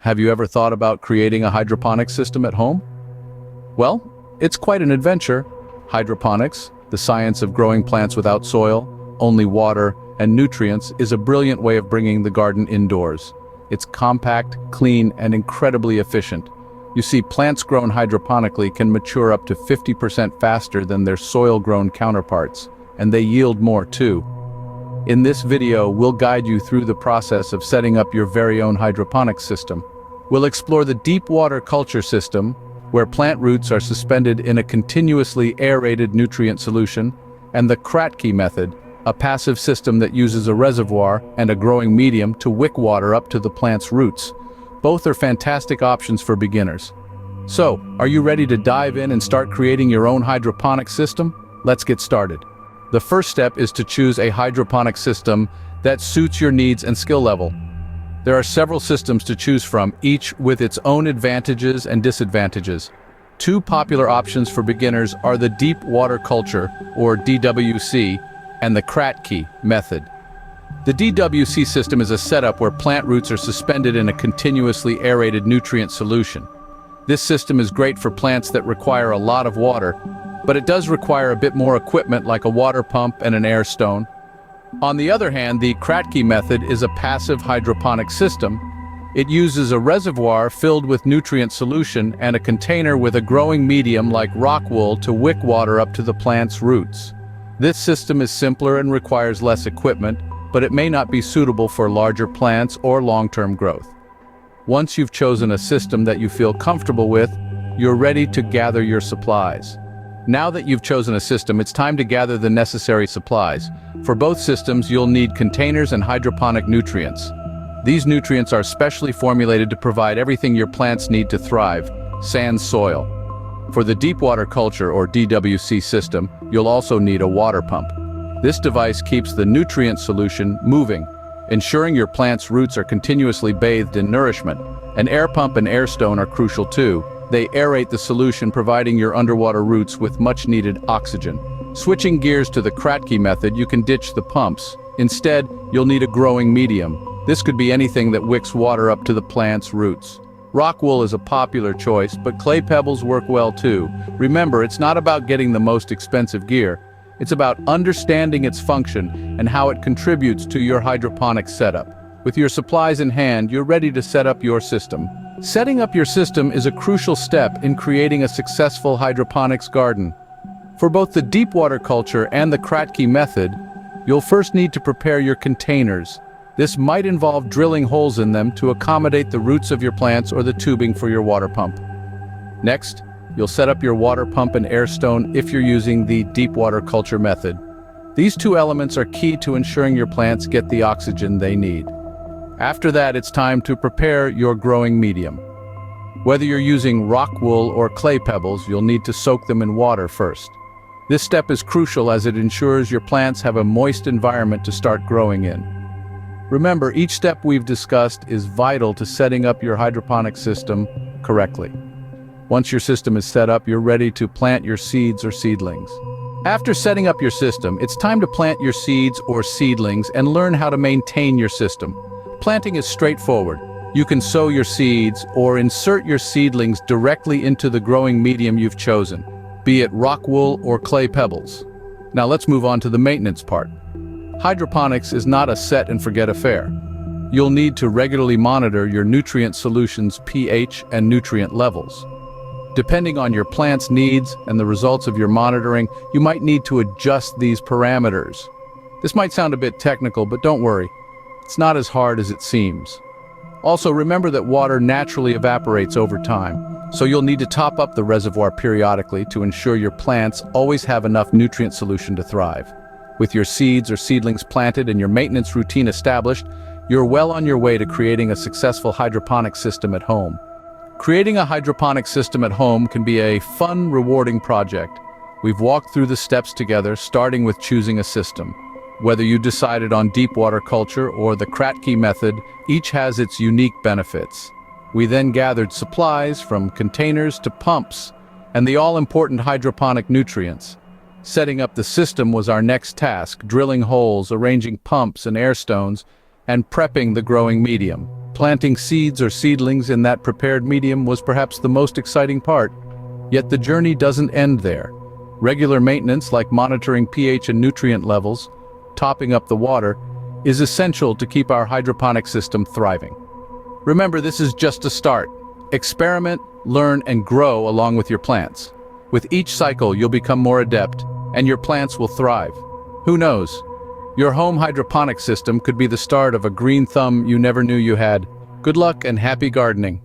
Have you ever thought about creating a hydroponic system at home? Well, it's quite an adventure. Hydroponics, the science of growing plants without soil, only water and nutrients, is a brilliant way of bringing the garden indoors. It's compact, clean, and incredibly efficient. You see, plants grown hydroponically can mature up to 50% faster than their soil-grown counterparts, and they yield more too. In this video, we'll guide you through the process of setting up your very own hydroponics system. We'll explore the deep water culture system, where plant roots are suspended in a continuously aerated nutrient solution, and the Kratky method, a passive system that uses a reservoir and a growing medium to wick water up to the plant's roots. Both are fantastic options for beginners. So, are you ready to dive in and start creating your own hydroponic system? Let's get started. The first step is to choose a hydroponic system that suits your needs and skill level. There are several systems to choose from, each with its own advantages and disadvantages. Two popular options for beginners are the deep water culture, or DWC, and the Kratky method. The DWC system is a setup where plant roots are suspended in a continuously aerated nutrient solution. This system is great for plants that require a lot of water, but it does require a bit more equipment like a water pump and an air stone. On the other hand, the Kratky method is a passive hydroponic system. It uses a reservoir filled with nutrient solution and a container with a growing medium like rock wool to wick water up to the plant's roots. This system is simpler and requires less equipment, but it may not be suitable for larger plants or long-term growth. Once you've chosen a system that you feel comfortable with, you're ready to gather your supplies. Now that you've chosen a system, it's time to gather the necessary supplies. For both systems, you'll need containers and hydroponic nutrients. These nutrients are specially formulated to provide everything your plants need to thrive, sans soil. For the deep water culture, or DWC system, you'll also need a water pump. This device keeps the nutrient solution moving, ensuring your plant's roots are continuously bathed in nourishment. An air pump and air stone are crucial too. They aerate the solution, providing your underwater roots with much-needed oxygen. Switching gears to the Kratky method, you can ditch the pumps. Instead, you'll need a growing medium. This could be anything that wicks water up to the plant's roots. Rock wool is a popular choice, but clay pebbles work well too. Remember, it's not about getting the most expensive gear. It's about understanding its function and how it contributes to your hydroponic setup. With your supplies in hand, you're ready to set up your system. Setting up your system is a crucial step in creating a successful hydroponics garden. For both the deep water culture and the Kratky method, you'll first need to prepare your containers. This might involve drilling holes in them to accommodate the roots of your plants or the tubing for your water pump. Next, you'll set up your water pump and air stone if you're using the deep water culture method. These two elements are key to ensuring your plants get the oxygen they need. After that, it's time to prepare your growing medium. Whether you're using rock wool or clay pebbles, you'll need to soak them in water first. This step is crucial as it ensures your plants have a moist environment to start growing in. Remember, each step we've discussed is vital to setting up your hydroponic system correctly. Once your system is set up, you're ready to plant your seeds or seedlings. After setting up your system, it's time to plant your seeds or seedlings and learn how to maintain your system. Planting is straightforward. You can sow your seeds or insert your seedlings directly into the growing medium you've chosen, be it rock wool or clay pebbles. Now let's move on to the maintenance part. Hydroponics is not a set and forget affair. You'll need to regularly monitor your nutrient solution's pH and nutrient levels. Depending on your plant's needs and the results of your monitoring, you might need to adjust these parameters. This might sound a bit technical, but don't worry. It's not as hard as it seems. Also, remember that water naturally evaporates over time, so you'll need to top up the reservoir periodically to ensure your plants always have enough nutrient solution to thrive. With your seeds or seedlings planted and your maintenance routine established, you're well on your way to creating a successful hydroponic system at home. Creating a hydroponic system at home can be a fun, rewarding project. We've walked through the steps together, starting with choosing a system. Whether you decided on deep water culture or the Kratky method, each has its unique benefits. We then gathered supplies from containers to pumps and the all-important hydroponic nutrients. Setting up the system was our next task, drilling holes, arranging pumps and air stones, and prepping the growing medium. Planting seeds or seedlings in that prepared medium was perhaps the most exciting part. Yet the journey doesn't end there. Regular maintenance, like monitoring pH and nutrient levels, topping up the water, is essential to keep our hydroponic system thriving. Remember, this is just a start. Experiment, learn, and grow along with your plants. With each cycle, you'll become more adept, and your plants will thrive. Who knows? Your home hydroponic system could be the start of a green thumb you never knew you had. Good luck and happy gardening.